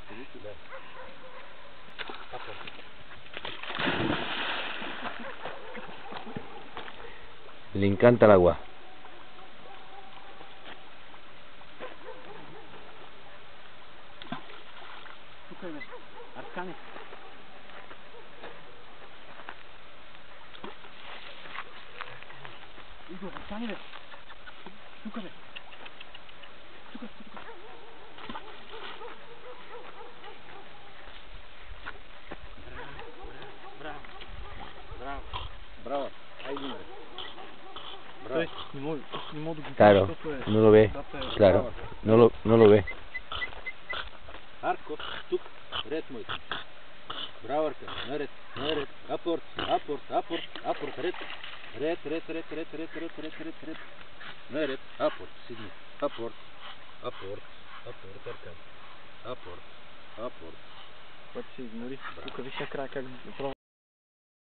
Да. Le encanta el agua. Тук е, бе. Аркани. Идо, Аркани, бе. Тук, бе. Тук. Браво. Айде, бе. Браво. Не мога да го Claro, no lo ve. Claro, no lo ve. Арко, тук. Ред, мой. Браво, Арка. Наред. Апорт. Ред. Ред. Наред. Апорт. Седни. Апорт. Арка. Апорт. Път се измори. Тук виж накрая как